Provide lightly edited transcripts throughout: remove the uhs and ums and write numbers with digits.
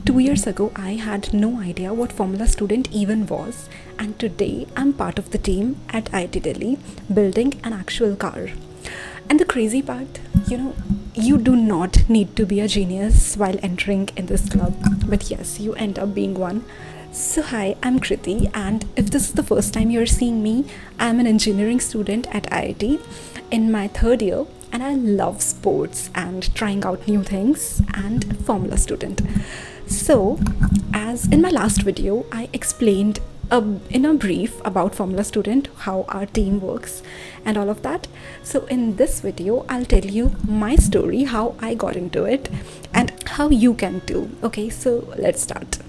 2 years ago, I had no idea what Formula Student even was, and today I'm part of the team at IIT Delhi building an actual car. And the crazy part, you do not need to be a genius while entering in this club, but yes, you end up being one. So hi, I'm Kriti, and if this is the first time you're seeing me, I'm an engineering student at IIT in my third year, and I love sports and trying out new things and Formula student. So, as in my last video, I explained in a brief about Formula Student, how our team works and all of that. So in this video, I'll tell you my story, how I got into it and how you can too. Okay, so let's start.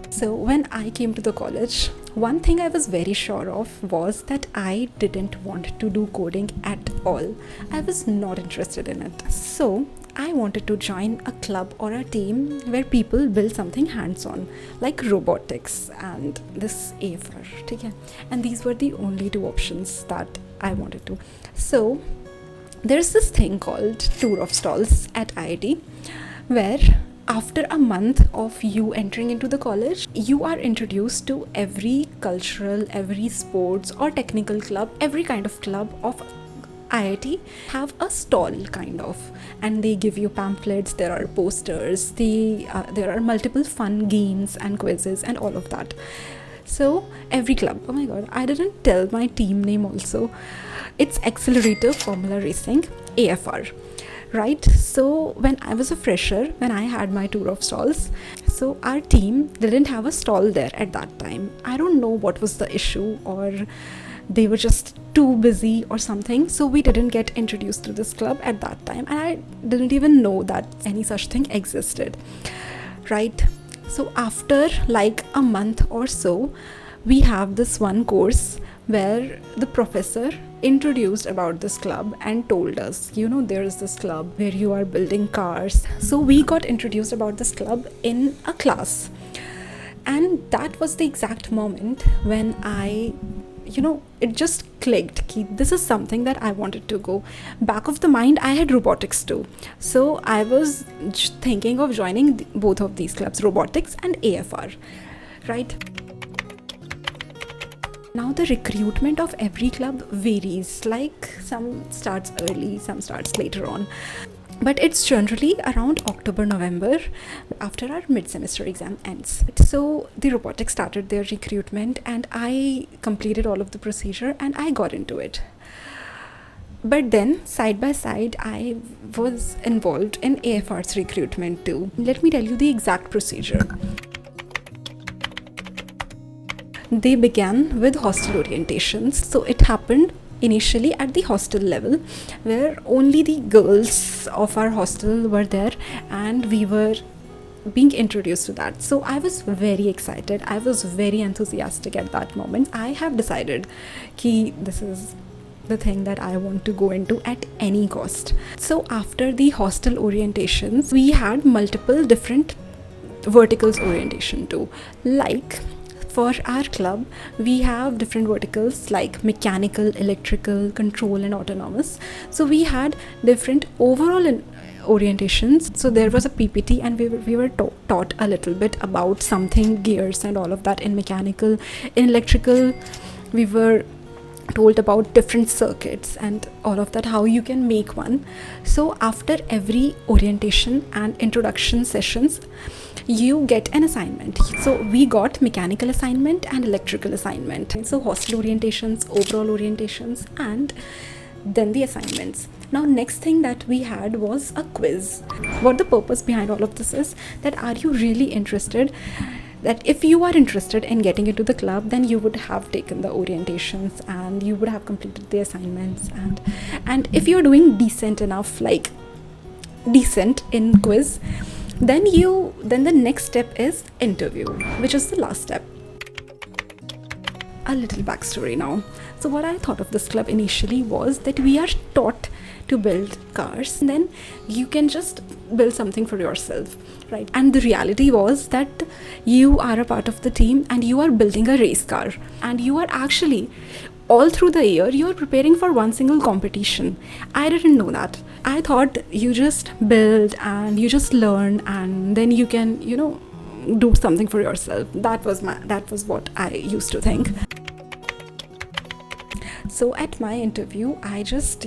So when I came to the college, one thing I was very sure of was that I didn't want to do coding at all. I was not interested in it. So I wanted to join a club or a team where people build something hands-on, like robotics and this AFR. Okay? And these were the only two options that I wanted to. So there's this thing called Tour of Stalls at IIT, where after a month of you entering into the college, you are introduced to every cultural, every sports or technical club, every kind of club of IIT have a stall kind of, and they give you pamphlets, there are posters, there are multiple fun games and quizzes and all of that. So every club, oh my god, I didn't tell my team name also. It's Accelerator Formula Racing, AFR. Right, so when I was a fresher, when I had my tour of stalls, so our team didn't have a stall there at that time. I don't know what was the issue, or they were just too busy or something, so we didn't get introduced to this club at that time, and I didn't even know that any such thing existed. Right, so after like a month or so, we have this one course where the professor introduced about this club and told us, there is this club where you are building cars. So we got introduced about this club in a class, and that was the exact moment when it just clicked. This is something that I wanted to go. Back of the mind, I had robotics too. So I was thinking of joining both of these clubs, robotics and AFR, right? Now the recruitment of every club varies, like some starts early, some starts later on. But it's generally around October, November, after our mid-semester exam ends. So the robotics started their recruitment, and I completed all of the procedure and I got into it. But then, side by side, I was involved in AFR's recruitment too. Let me tell you the exact procedure. They began with hostel orientations. So it happened initially at the hostel level, where only the girls of our hostel were there and we were being introduced to that. So I was very excited. I was very enthusiastic at that moment. I have decided that this is the thing that I want to go into at any cost. So after the hostel orientations, we had multiple different verticals orientation too. Like for our club, we have different verticals like mechanical, electrical, control and autonomous. So we had different overall orientations. So there was a PPT, and we were taught a little bit about something, gears and all of that in mechanical. In electrical, we were told about different circuits and all of that, how you can make one. So after every orientation and introduction sessions, you get an assignment. So we got mechanical assignment and electrical assignment. So hostel orientations, overall orientations, and then the assignments. Now next thing that we had was a quiz. What the purpose behind all of this is that, are you really interested? That if you are interested in getting into the club, then you would have taken the orientations and you would have completed the assignments, and if you're doing decent enough, like decent in quiz, then the next step is interview, which is the last step. A little backstory now. So what I thought of this club initially was that we are taught to build cars, and then you can just build something for yourself, right? And the reality was that you are a part of the team and you are building a race car, and you are actually all through the year you're preparing for one single competition. I didn't know that. I thought you just build and you just learn and then you can, do something for yourself. That was what I used to think. So at my interview, I just,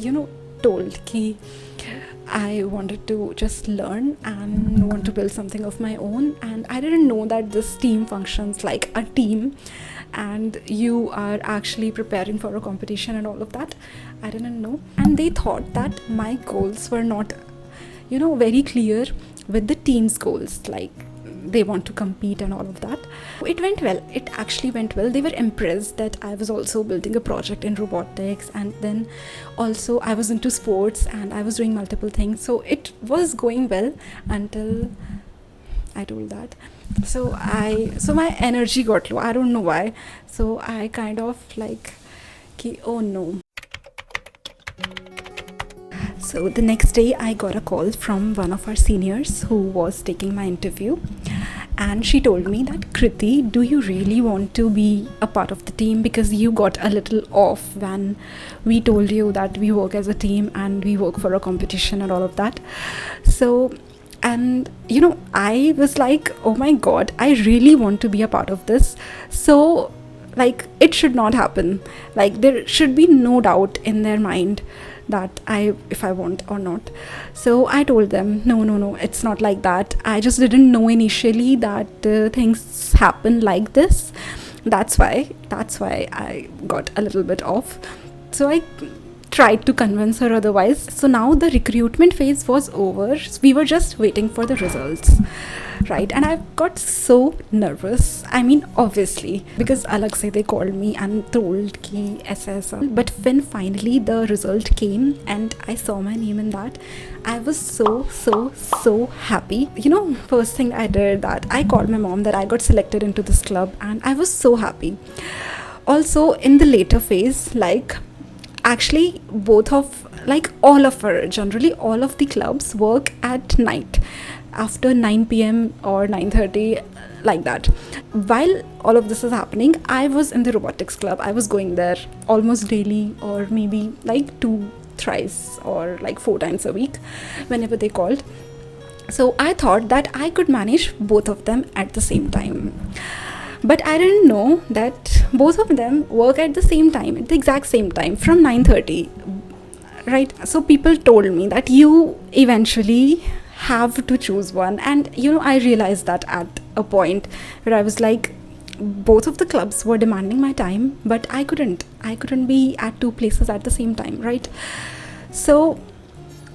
told ki I wanted to just learn and want to build something of my own, and I didn't know that this team functions like a team and you are actually preparing for a competition and all of that. I didn't know, and they thought that my goals were not, very clear with the team's goals, like they want to compete and all of that. It went well. It actually went well. They were impressed that I was also building a project in robotics, and then also I was into sports and I was doing multiple things. So it was going well until I told that. So my energy got low. I don't know why. So I kind of like, oh no. So the next day I got a call from one of our seniors who was taking my interview, and she told me that, Kriti, do you really want to be a part of the team, because you got a little off when we told you that we work as a team and we work for a competition and all of that. So, and I was like, oh my god, I really want to be a part of this. So like, it should not happen. Like, there should be no doubt in their mind that if I want or not. So I told them, no, it's not like that. I just didn't know initially that things happen like this. That's why I got a little bit off. So I tried to convince her otherwise. So now the recruitment phase was over. We were just waiting for the results, right? And I got so nervous. I mean, obviously, because alag se they called me and told ki aisa. But when finally the result came and I saw my name in that, I was so happy. First thing I did, that I called my mom that I got selected into this club, and I was so happy. Also, in the later phase, actually all of the clubs work at night after 9 p.m. or 9:30, like that. While all of this is happening, I was in the robotics club. I was going there almost daily, or maybe like 2 thrice or like 4 times a week whenever they called. So I thought that I could manage both of them at the same time. But I didn't know that both of them work at the same time, at the exact same time, from 9:30, right? So people told me that you eventually have to choose one. And, I realized that at a point where I was like, both of the clubs were demanding my time, but I couldn't be at 2 places at the same time, right? So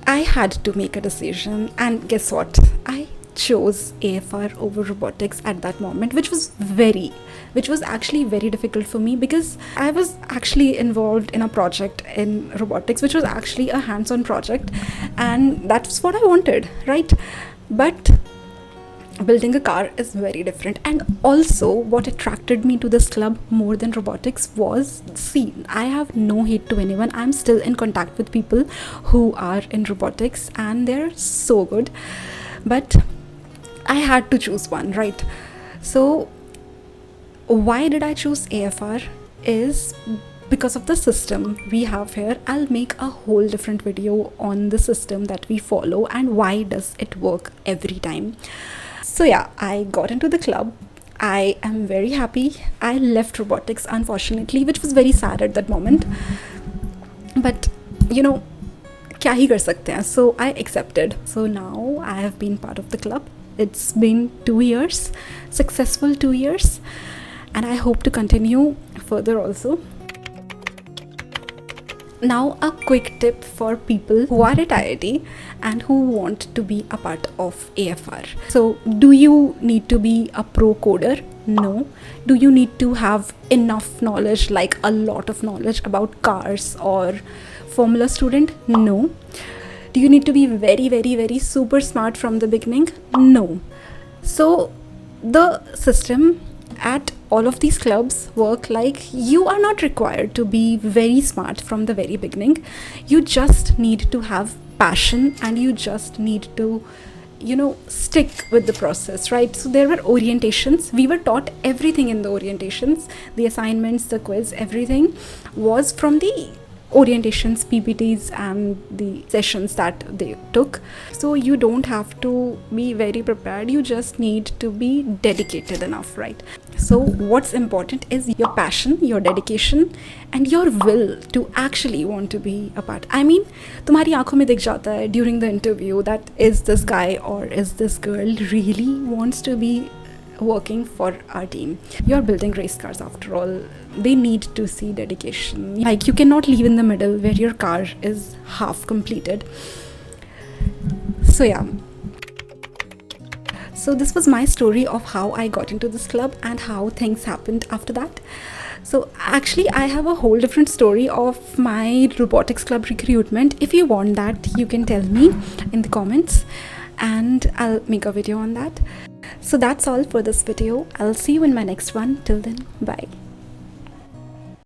I had to make a decision, and guess what? I chose AFR over robotics at that moment, which was actually very difficult for me, because I was actually involved in a project in robotics, which was actually a hands-on project, and that's what I wanted, right? But building a car is very different. And also, what attracted me to this club more than robotics was, I have no hate to anyone. I'm still in contact with people who are in robotics, and they're so good. But I had to choose one, right? So why did I choose AFR is because of the system we have here. I'll make a whole different video on the system that we follow and why does it work every time. So yeah, I got into the club. I am very happy. I left robotics, unfortunately, which was very sad at that moment. But kya hi kar sakte hain? So I accepted. So now I have been part of the club. It's been 2 years, successful 2 years, and I hope to continue further also. Now, a quick tip for people who are at IIT and who want to be a part of AFR. So, do you need to be a pro coder? No. Do you need to have enough knowledge, like a lot of knowledge about cars or formula student? No. Do you need to be very super smart from the beginning? No. So the system at all of these clubs work like you are not required to be very smart from the very beginning. You just need to have passion, and you just need to stick with the process, right? So there were orientations. We were taught everything in the orientations, the assignments, the quiz, everything was from the orientations, PPTs, and the sessions that they took. So you don't have to be very prepared, you just need to be dedicated enough, right? So what's important is your passion, your dedication, and your will to actually want to be a part. I mean, तुम्हारी आंखों में दिख जाता है during the interview that is this guy or is this girl really wants to be working for our team. You're building race cars after all. They need to see dedication. Like, you cannot leave in the middle where your car is half completed. So yeah. So this was my story of how I got into this club and how things happened after that. So actually I have a whole different story of my robotics club recruitment. If you want that, you can tell me in the comments and I'll make a video on that. So that's all for this video. I'll see you in my next one. Till then, bye.